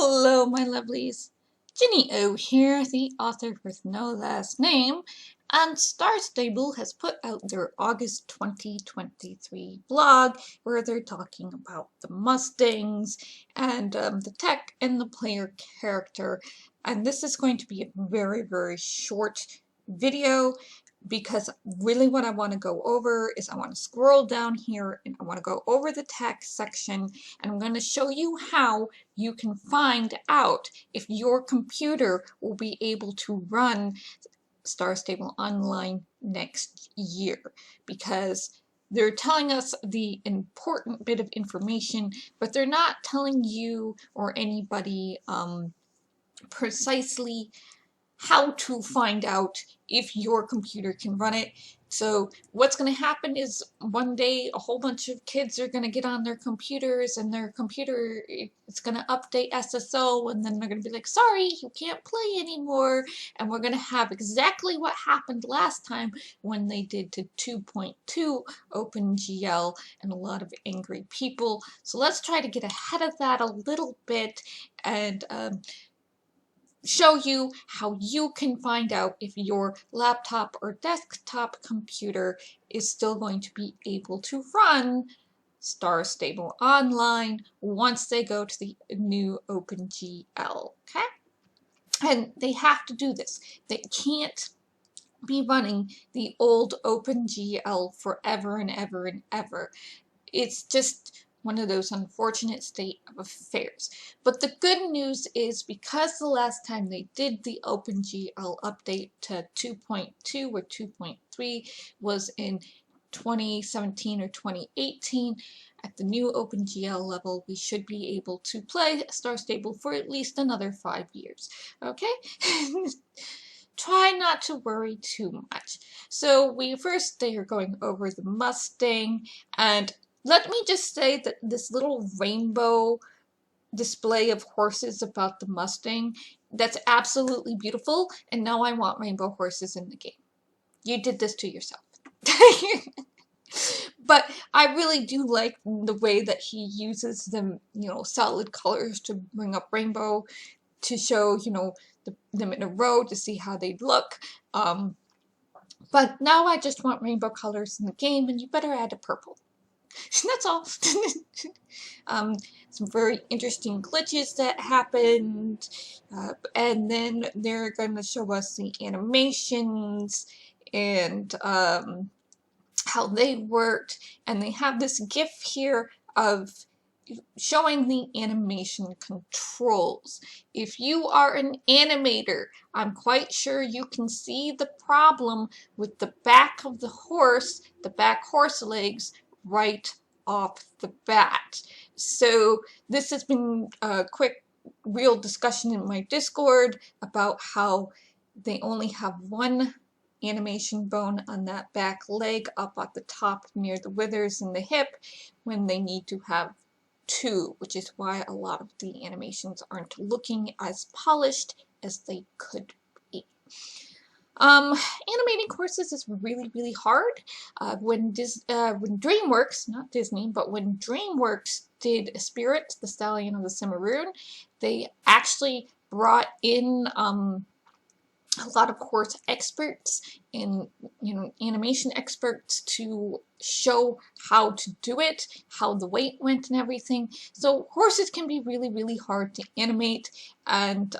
Hello, my lovelies. Ginny O here, the author with no last name, and Star Stable has put out their August 2023 blog where they're talking about the Mustangs and the tech and the player character. And this is going to be a very, very short video because really what I want to go over is I want to scroll down here and I want to go over the tech section, and I'm going to show you how you can find out if your computer will be able to run Star Stable Online next year, because they're telling us the important bit of information, but they're not telling you or anybody precisely how to find out if your computer can run it. So what's going to happen is one day a whole bunch of kids are going to get on their computers and their computer is going to update SSO, and then they're going to be like, sorry, you can't play anymore. And we're going to have exactly what happened last time when they did to 2.2 OpenGL and a lot of angry people. So let's try to get ahead of that a little bit and show you how you can find out if your laptop or desktop computer is still going to be able to run Star Stable Online once they go to the new OpenGL, okay? And they have to do this. They can't be running the old OpenGL forever and ever and ever. It's just one of those unfortunate state of affairs. But the good news is, because the last time they did the OpenGL update to 2.2 or 2.3 was in 2017 or 2018, at the new OpenGL level, we should be able to play Star Stable for at least another 5 years. Okay? Try not to worry too much. So they are going over the Mustang, and let me just say that this little rainbow display of horses about the Mustang, that's absolutely beautiful, and now I want rainbow horses in the game. You did this to yourself. But I really do like the way that he uses them, solid colors to bring up rainbow, to show, them in a row to see how they look. But now I just want rainbow colors in the game, and you better add a purple. That's all. Some very interesting glitches that happened, and then they're going to show us the animations and how they worked, and they have this GIF here of showing the animation controls. If you are an animator, I'm quite sure you can see the problem with the back of the horse, the back horse legs, right off the bat. So this has been a quick, real discussion in my Discord about how they only have one animation bone on that back leg up at the top near the withers and the hip, when they need to have two, which is why a lot of the animations aren't looking as polished as they could be. Animating horses is really, really hard. When DreamWorks, not Disney, but when DreamWorks did Spirit, the Stallion of the Cimarron, they actually brought in a lot of horse experts and animation experts to show how to do it, how the weight went and everything. So horses can be really, really hard to animate, and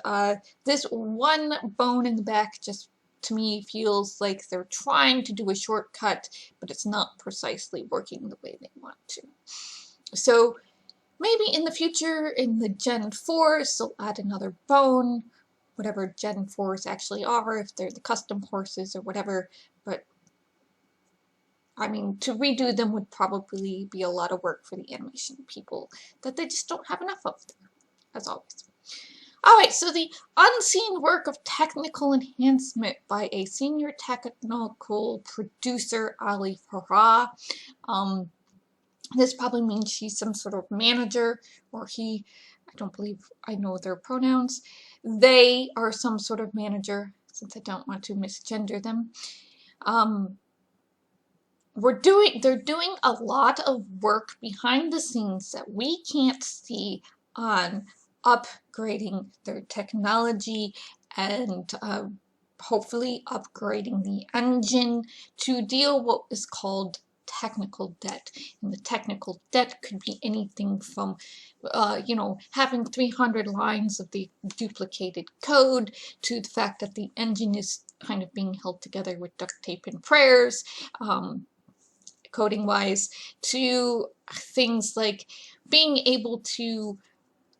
this one bone in the back just, to me, feels like they're trying to do a shortcut, but it's not precisely working the way they want to. So maybe in the future, in the Gen 4s, they'll add another bone, whatever Gen 4s actually are, if they're the custom horses or whatever. But I mean, to redo them would probably be a lot of work for the animation people that they just don't have enough of, as always. Alright, so the unseen work of technical enhancement by a senior technical producer, Ali Farah. This probably means she's some sort of manager, or he, I don't believe I know their pronouns. They are some sort of manager, since I don't want to misgender them. They're doing a lot of work behind the scenes that we can't see on upgrading their technology and hopefully upgrading the engine to deal what is called technical debt. And the technical debt could be anything from having 300 lines of the duplicated code to the fact that the engine is kind of being held together with duct tape and prayers, coding wise, to things like being able to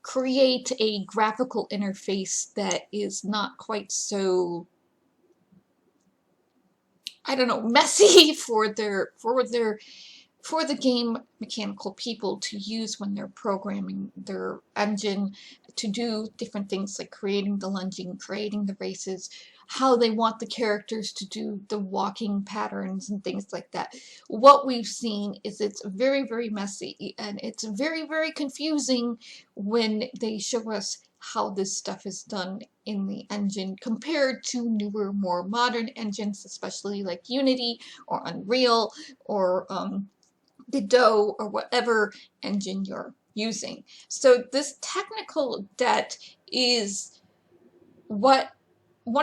create a graphical interface that is not quite so, I don't know, messy for the game mechanical people to use when they're programming their engine to do different things like creating the lunging, creating the races, how they want the characters to do the walking patterns and things like that. What we've seen is it's very, very messy, and it's very, very confusing when they show us how this stuff is done in the engine compared to newer, more modern engines, especially like Unity or Unreal or Godot or whatever engine you're using. So this technical debt is one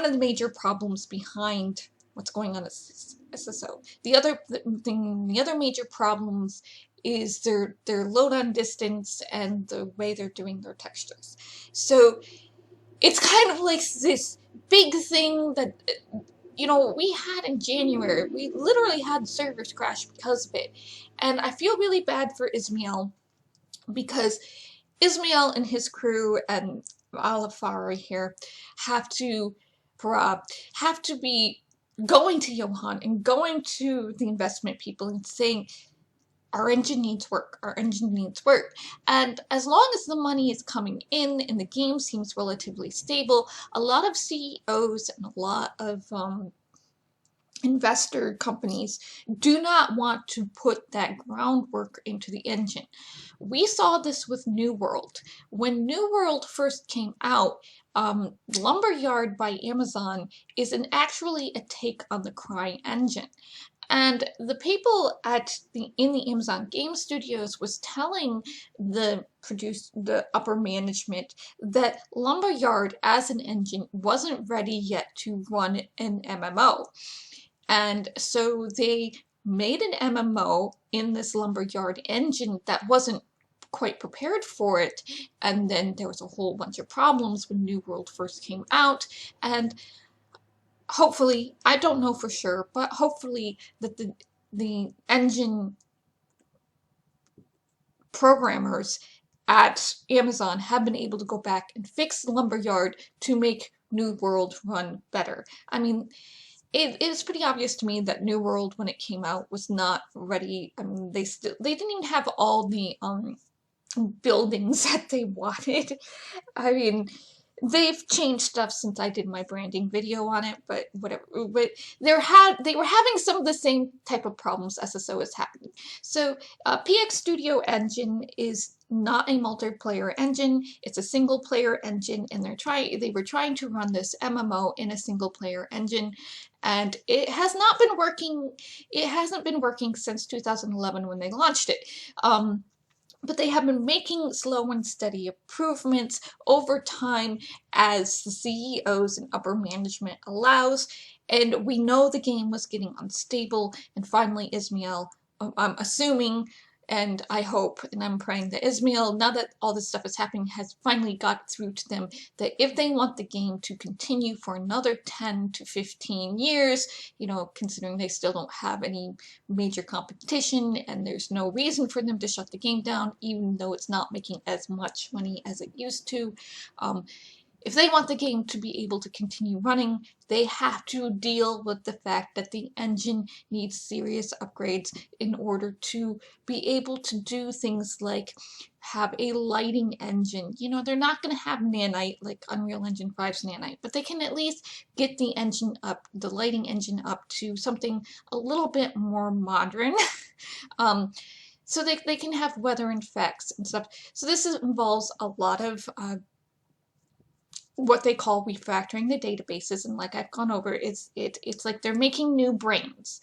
of the major problems behind what's going on at SSO. The other major problems is their load on distance and the way they're doing their textures. So it's kind of like this big thing that we had in January. We literally had servers crash because of it. And I feel really bad for Ismail, because Ismail and his crew and Alafari here have to be going to Johan and going to the investment people and saying, our engine needs work, our engine needs work. And as long as the money is coming in and the game seems relatively stable, a lot of CEOs and a lot of investor companies do not want to put that groundwork into the engine. We saw this with New World. When New World first came out, Lumberyard by Amazon is actually a take on the Cry engine. And the people in the Amazon Game Studios was telling the upper management that Lumberyard as an engine wasn't ready yet to run an MMO. And so they made an MMO in this Lumberyard engine that wasn't quite prepared for it. And then there was a whole bunch of problems when New World first came out. And hopefully, I don't know for sure, but hopefully that the engine programmers at Amazon have been able to go back and fix Lumberyard to make New World run better. I mean, it is pretty obvious to me that New World, when it came out, was not ready. I mean, they didn't even have all the buildings that they wanted. I mean, they've changed stuff since I did my branding video on it, but whatever. But they were having some of the same type of problems SSO is having. So PX Studio Engine is not a multiplayer engine. It's a single player engine, and they were trying to run this MMO in a single player engine, and it has not been working. It hasn't been working since 2011 when they launched it. But they have been making slow and steady improvements over time as the CEOs and upper management allows. And we know the game was getting unstable. And finally, Ismail, I'm assuming, and I hope, and I'm praying that Ismail, now that all this stuff is happening, has finally got through to them that if they want the game to continue for another 10 to 15 years, considering they still don't have any major competition and there's no reason for them to shut the game down, even though it's not making as much money as it used to. If they want the game to be able to continue running, they have to deal with the fact that the engine needs serious upgrades in order to be able to do things like have a lighting engine. They're not going to have Nanite like Unreal Engine 5's Nanite, but they can at least get the engine up, the lighting engine up to something a little bit more modern. So they can have weather effects and stuff. So this involves a lot of what they call refactoring the databases, and like I've gone over, it's like they're making new brains.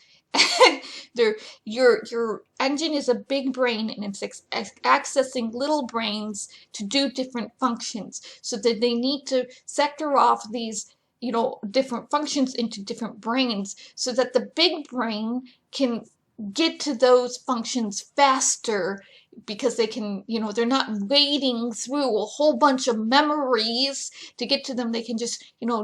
Your engine is a big brain, and it's accessing little brains to do different functions. So that they need to sector off these, different functions into different brains, so that the big brain can get to those functions faster, because they can, they're not wading through a whole bunch of memories to get to them. They can just,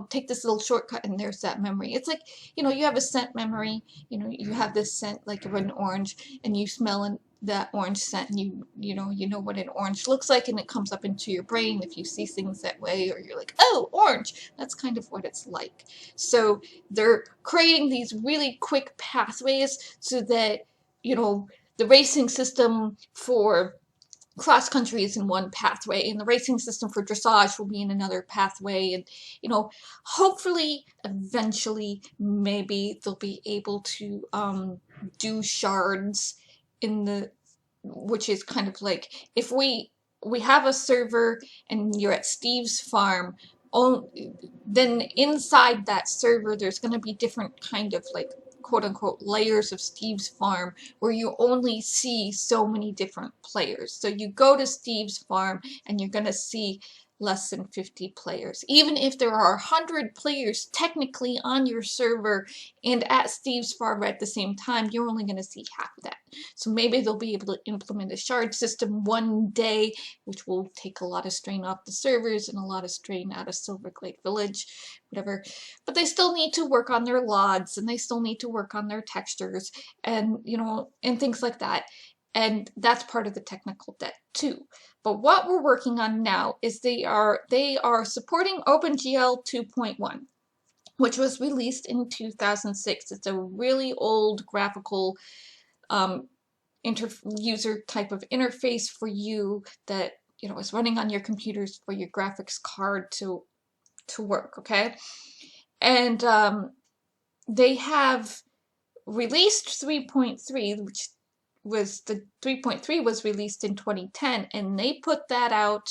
take this little shortcut, and there's that memory. It's like, you have a scent memory. You have this scent like of an orange, and you smell that orange scent, and you know what an orange looks like, and it comes up into your brain if you see things that way, or you're like, oh, orange. That's kind of what it's like. So they're creating these really quick pathways so that, the racing system for cross country is in one pathway, and the racing system for dressage will be in another pathway. And hopefully eventually maybe they'll be able to do shards in the, which is kind of like, if we have a server and you're at Steve's farm, then inside that server there's going to be different kind of like quote unquote layers of Steve's farm, where you only see so many different players. So you go to Steve's farm and you're going to see less than 50 players. Even if there are 100 players technically on your server and at Steve's farm at the same time, you're only going to see half of that. So maybe they'll be able to implement a shard system one day, which will take a lot of strain off the servers and a lot of strain out of Silverglade Village, whatever. But they still need to work on their LODs, and they still need to work on their textures, and and things like that. And that's part of the technical debt too. But what we're working on now is they are supporting OpenGL 2.1, which was released in 2006. It's a really old graphical user type of interface for you that is running on your computers for your graphics card to work. Okay, and they have released 3.3, which was the 3.3 was released in 2010, and they put that out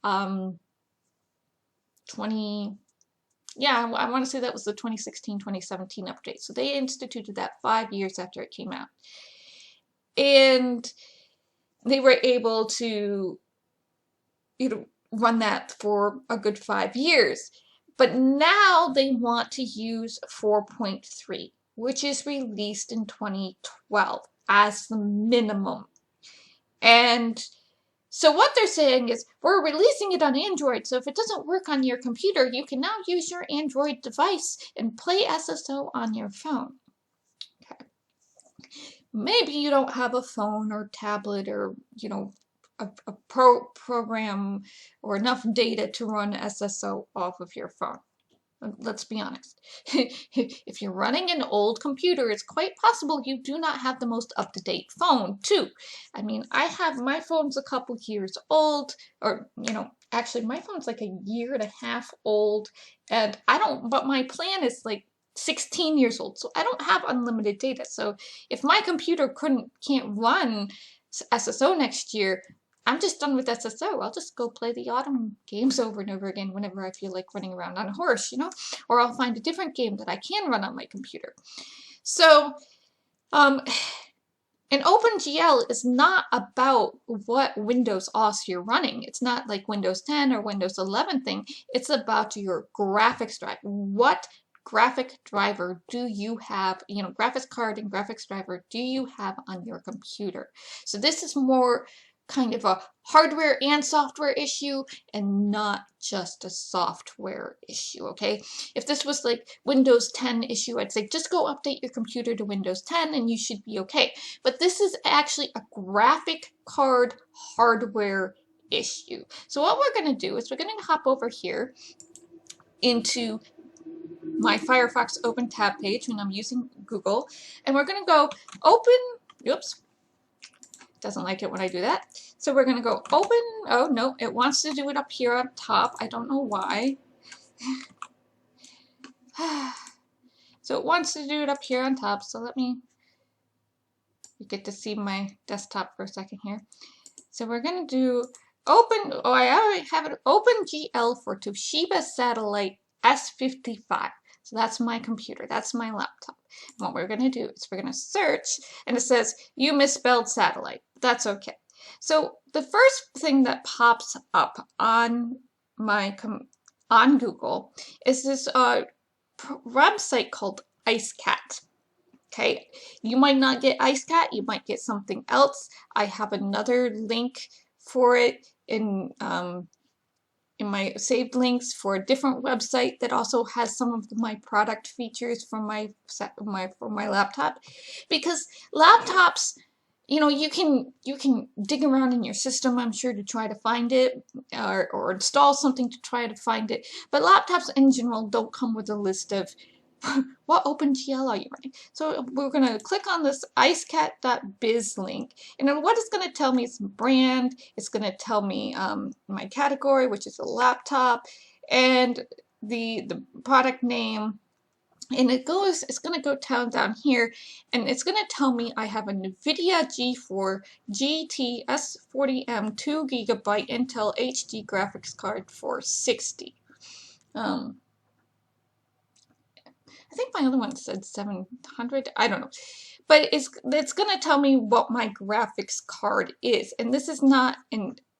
I want to say that was the 2016-2017 update. So they instituted that 5 years after it came out, and they were able to run that for a good 5 years. But now they want to use 4.3, which is released in 2012 as the minimum. And so what they're saying is, we're releasing it on Android, so if it doesn't work on your computer, you can now use your Android device and play SSO on your phone. Okay. Maybe you don't have a phone or tablet or, a program or enough data to run SSO off of your phone. Let's be honest. If you're running an old computer, it's quite possible you do not have the most up-to-date phone, too. I mean, my phone's a couple years old, or, actually my phone's like a year and a half old, and but my plan is like 16 years old, so I don't have unlimited data. So if my computer can't run SSO next year, I'm just done with SSO. I'll just go play the autumn games over and over again whenever I feel like running around on a horse, or I'll find a different game that I can run on my computer. So, and OpenGL is not about what Windows OS you're running. It's not like Windows 10 or Windows 11 thing. It's about your graphics drive. What graphic driver do you have, graphics card and graphics driver do you have on your computer? So this is more kind of a hardware and software issue, and not just a software issue, okay? If this was like Windows 10 issue, I'd say just go update your computer to Windows 10 and you should be okay. But this is actually a graphic card hardware issue. So what we're going to do is we're going to hop over here into my Firefox Open tab page when I'm using Google, and we're going to go doesn't like it when I do that. So we're going to go open, oh no, it wants to do it up here on top. I don't know why. So it wants to do it up here on top, so you get to see my desktop for a second here. So we're going to do I already have it, OpenGL for Toshiba Satellite S55. So that's my computer, that's my laptop. And what we're going to do is we're going to search, and it says you misspelled satellite. That's okay. So the first thing that pops up on my on Google is this website called IceCat. Okay, you might not get IceCat, you might get something else. I have another link for it in my saved links for a different website that also has some of my product features from my laptop, because laptops, you know, you can dig around in your system, I'm sure, to try to find it, or install something to try to find it, but laptops in general don't come with a list of what OpenGL are you running? So we're going to click on this icecat.biz link, and then what it's going to tell me is brand, it's going to tell me my category, which is a laptop, and the product name, and it's going to go down here, and it's going to tell me I have a NVIDIA G4 GT S40M 2GB Intel HD graphics card for 60. I think my other one said 700. I don't know. But it's going to tell me what my graphics card is. And this is not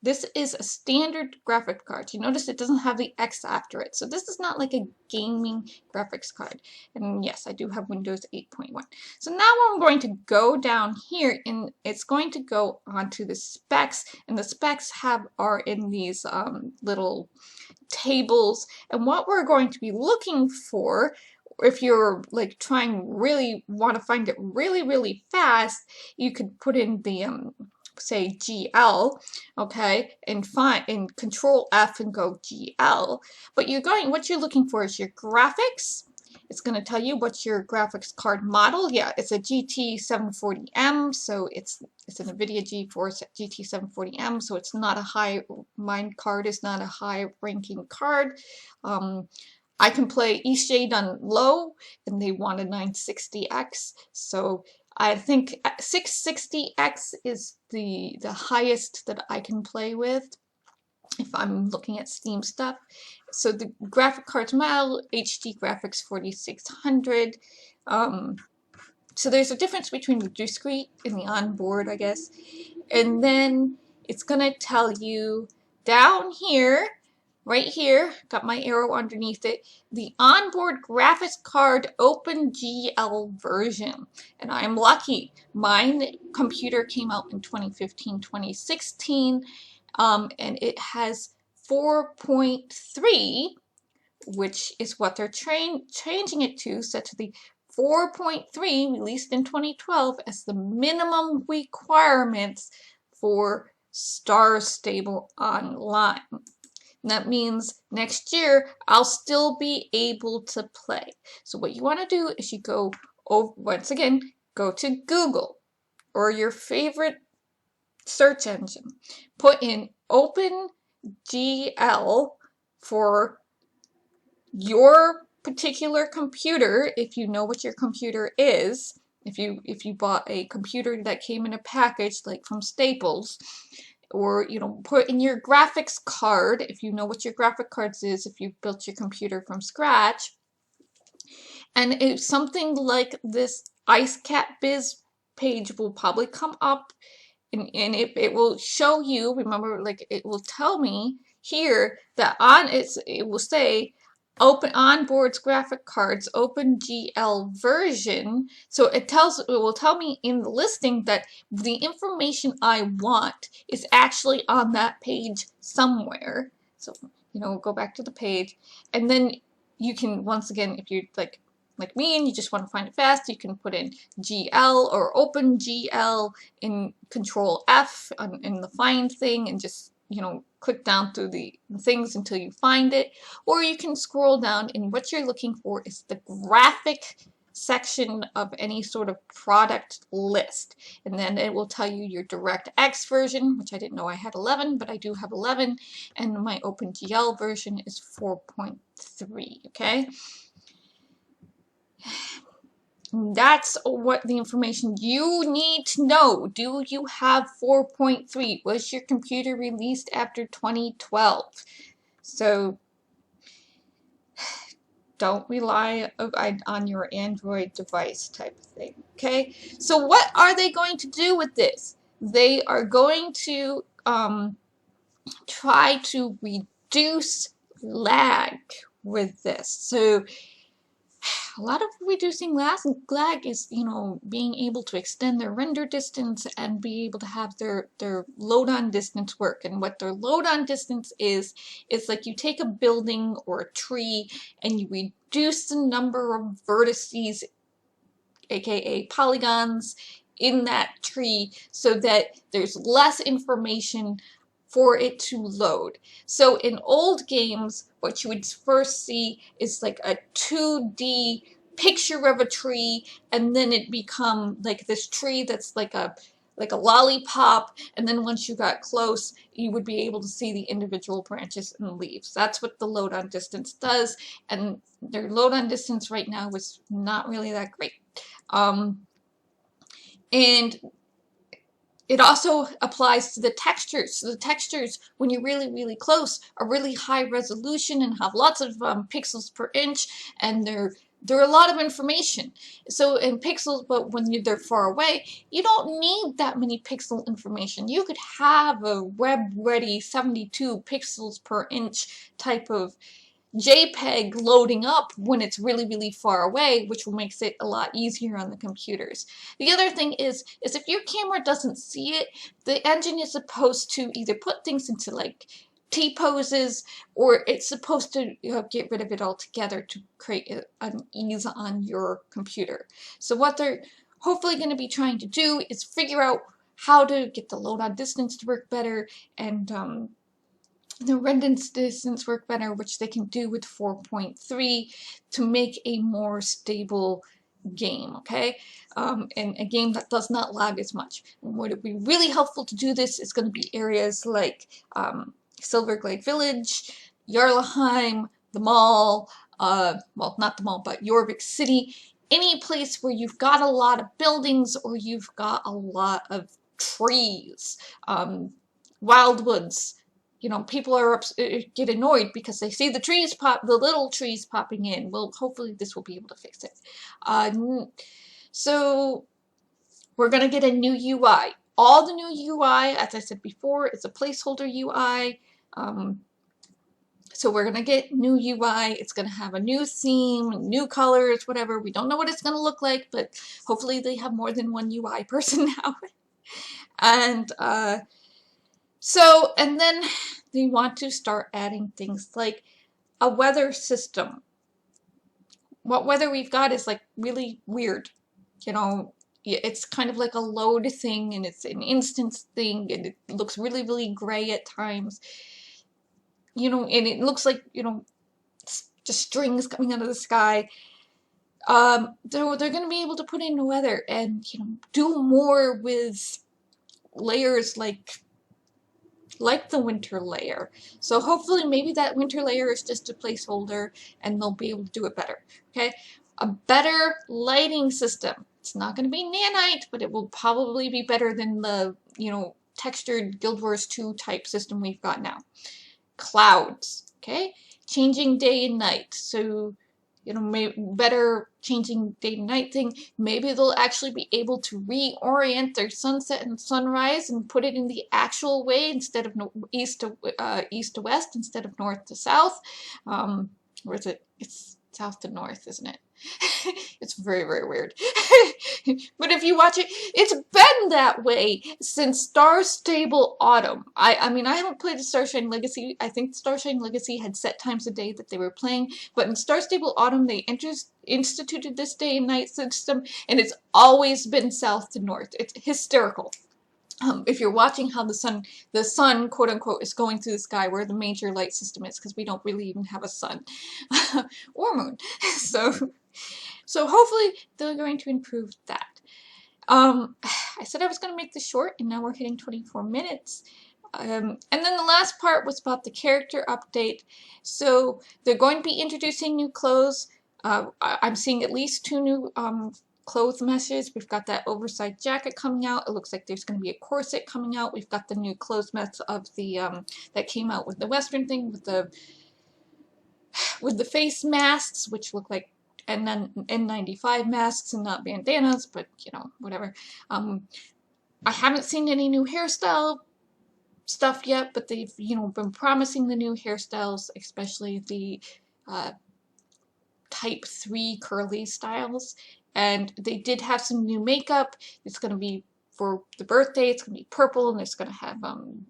this is a standard graphics card. You notice it doesn't have the X after it. So this is not like a gaming graphics card. And yes, I do have Windows 8.1. So now I'm going to go down here, and it's going to go onto the specs. And the specs are in these little tables. And what we're going to be looking for, if you're like want to find it really fast, you could put in the say GL, okay, and control F and go GL. But what you're looking for is your graphics. It's going to tell you what's your graphics card model. Yeah, it's a GT 740M, so it's an NVIDIA G4 GT 740M, so it's not a my card is not a high ranking card. I can play Eastshade on low, and they want a 960X, so I think 660X is the highest that I can play with if I'm looking at Steam stuff. So the graphic card's model, HD graphics 4600. So there's a difference between the discrete and the onboard, I guess. And then it's going to tell you down here, right here, got my arrow underneath it, the onboard graphics card OpenGL version. And I'm lucky. My computer came out in 2015, 2016, and it has 4.3, which is what they're changing it to, set to the 4.3 released in 2012 as the minimum requirements for Star Stable Online. And that means next year I'll still be able to play. So what you want to do is you go over, once again, go to Google or your favorite search engine, put in OpenGL for your particular computer, if you know what your computer is, if you bought a computer that came in a package like from Staples, or put in your graphics card if you know what your graphic cards is, if you built your computer from scratch, and if something like this IceCat.biz page will probably come up, and it will show you, remember, like it will tell me here that it will say Open Onboard's graphic cards OpenGL version. So it will tell me in the listing that the information I want is actually on that page somewhere. So go back to the page, and then you can, once again, if you're like me and you just want to find it fast, you can put in GL or OpenGL in Control F in the find thing, and just click down through the things until you find it. Or you can scroll down, and what you're looking for is the graphic section of any sort of product list, and then it will tell you your DirectX version, which I didn't know I had 11, but I do have 11, and my OpenGL version is 4.3. okay, that's what the information you need to know. Do you have 4.3? Was your computer released after 2012? So Don't rely on your Android device type of thing. Okay, so what are they going to do with this? They are going to try to reduce lag with this. So a lot of reducing lag is, being able to extend their render distance and be able to have their load on distance work. And what their load on distance is like you take a building or a tree and you reduce the number of vertices, aka polygons, in that tree so that there's less information for it to load. So in old games, what you would first see is like a 2D picture of a tree, and then it become like this tree that's like a lollipop, and then once you got close, you would be able to see the individual branches and leaves. That's what the load on distance does, and their load on distance right now is not really that great. And it also applies to the textures. So the textures, when you're really, really close, are really high resolution and have lots of pixels per inch, and they're a lot of information. So in pixels, but when they're far away, you don't need that many pixel information. You could have a web-ready 72 pixels per inch type of JPEG loading up when it's really, really far away, which makes it a lot easier on the computers. The other thing is if your camera doesn't see it, the engine is supposed to either put things into like T-poses, or it's supposed to get rid of it altogether to create an ease on your computer. So what they're hopefully going to be trying to do is figure out how to get the load on distance to work better, and the render distance work better, which they can do with 4.3 to make a more stable game, okay? And a game that does not lag as much. And what would be really helpful to do this is going to be areas like Silverglade Village, Jarlaheim, the mall, well, not the mall, but Jorvik City, any place where you've got a lot of buildings or you've got a lot of trees, wildwoods. People are get annoyed because they see the little trees popping in. Well, hopefully this will be able to fix it. So we're going to get a new UI. All the new UI, as I said before, is a placeholder UI. So we're going to get new UI. It's going to have a new theme, new colors, whatever. We don't know what it's going to look like, but hopefully they have more than one UI person now. And and then they want to start adding things like a weather system. What weather we've got is like really weird. It's kind of like a load thing, and it's an instance thing, and it looks really, really gray at times. And it looks like, just strings coming out of the sky. They're going to be able to put in weather and, do more with layers like the winter layer. So hopefully maybe that winter layer is just a placeholder and they'll be able to do it better. Okay? A better lighting system. It's not going to be nanite, but it will probably be better than the, textured Guild Wars 2 type system we've got now. Clouds. Okay? Changing day and night. So, better changing day and night thing. Maybe they'll actually be able to reorient their sunset and sunrise and put it in the actual way instead of east to west instead of north to south. Or is it? It's south to north, isn't it? It's very, very weird. But if you watch it, it's been that way since Star Stable Autumn. I mean, I haven't played Starshine Legacy. I think Starshine Legacy had set times of day that they were playing, but in Star Stable Autumn, they instituted this day and night system, and it's always been south to north. It's hysterical. If you're watching how the sun, quote unquote, is going through the sky, where the major light system is, because we don't really even have a sun or moon. So hopefully they're going to improve that. I said I was going to make this short, and now we're hitting 24 minutes. And then the last part was about the character update. So they're going to be introducing new clothes. I'm seeing at least 2 new clothes meshes. We've got that oversized jacket coming out. It looks like there's going to be a corset coming out. We've got the new clothes mesh of the that came out with the Western thing with with the face masks, which look like N95 masks and not bandanas, but you know, whatever. I haven't seen any new hairstyle stuff yet, but they've, you know, been promising the new hairstyles, especially the type 3 curly styles. And they did have some new makeup. It's going to be for the birthday. It's going to be purple, and it's going to have,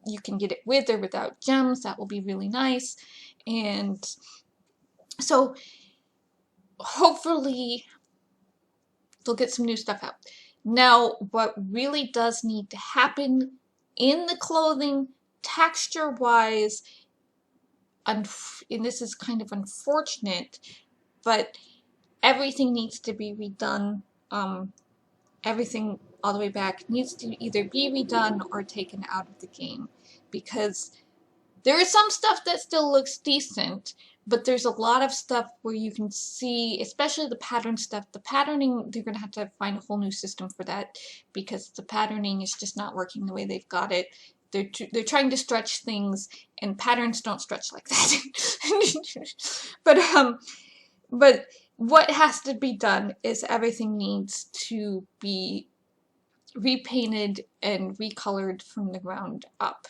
you can get it with or without gems. That will be really nice. And so hopefully they'll get some new stuff out. Now, what really does need to happen in the clothing, texture-wise, and this is kind of unfortunate, but everything needs to be redone. Everything all the way back needs to either be redone or taken out of the game, because there is some stuff that still looks decent, but there's a lot of stuff where you can see, especially the pattern stuff. The patterning, they're going to have to find a whole new system for that, because the patterning is just not working the way they've got it. They're trying to stretch things, and patterns don't stretch like that. But what has to be done is everything needs to be repainted and recolored from the ground up.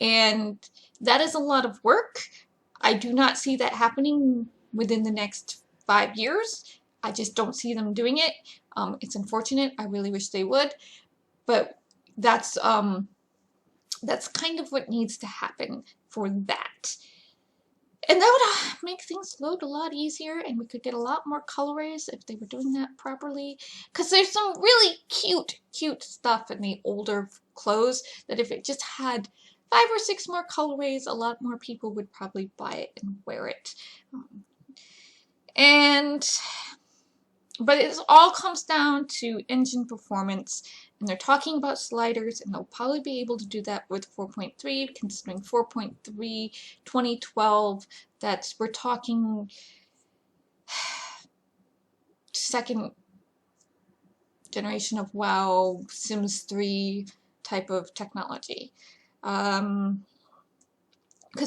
And that is a lot of work. I do not see that happening within the next 5 years. I just don't see them doing it. It's unfortunate. I really wish they would. But that's kind of what needs to happen for that. And that would make things load a lot easier, and we could get a lot more colorways if they were doing that properly. Because there's some really cute stuff in the older clothes that if it just had 5 or 6 more colorways, a lot more people would probably buy it and wear it. But it all comes down to engine performance, and they're talking about sliders, and they'll probably be able to do that with 4.3, considering 4.3, 2012, we're talking second generation of WoW, Sims 3 type of technology. Because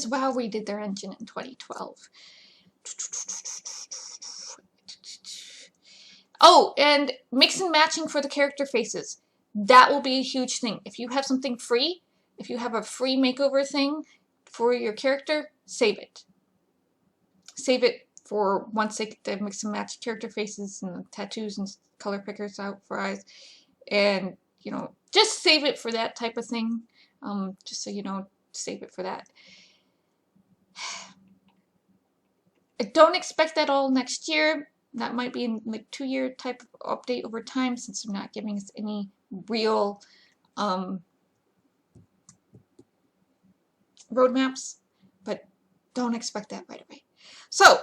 WoW redid their engine in 2012. Oh, and mix and matching for the character faces. That will be a huge thing. If you have something free, if you have a free makeover thing for your character, save it. Save it for once they get the mix and match character faces and tattoos and color pickers out for eyes. And, you know, just save it for that type of thing. Just so you know, save it for that. I don't expect that all next year. That might be in like 2-year type of update over time, since they're not giving us any real roadmaps, but don't expect that right away. So,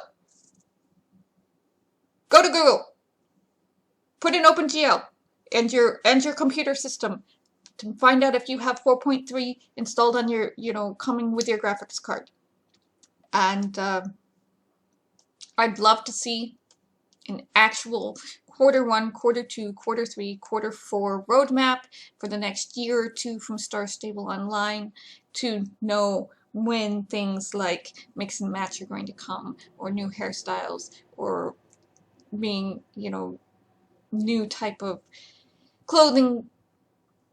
go to Google, put in OpenGL and your computer system to find out if you have 4.3 installed on your, you know, coming with your graphics card. And I'd love to see an actual Q1, Q2, Q3, Q4 roadmap for the next year or two from Star Stable Online, to know when things like mix and match are going to come, or new hairstyles, or being, you know, new type of clothing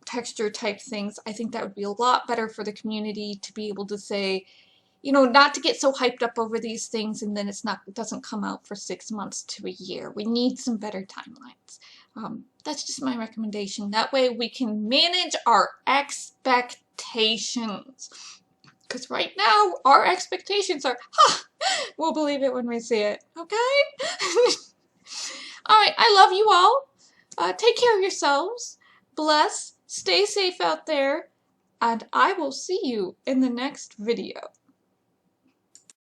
texture type things. I think that would be a lot better for the community to be able to say, you know, not to get so hyped up over these things and then it doesn't come out for 6 months to a year. We need some better timelines. That's just my recommendation. That way we can manage our expectations. Because right now, our expectations are, we'll believe it when we see it. Okay? Alright, I love you all. Take care of yourselves. Bless. Stay safe out there. And I will see you in the next video.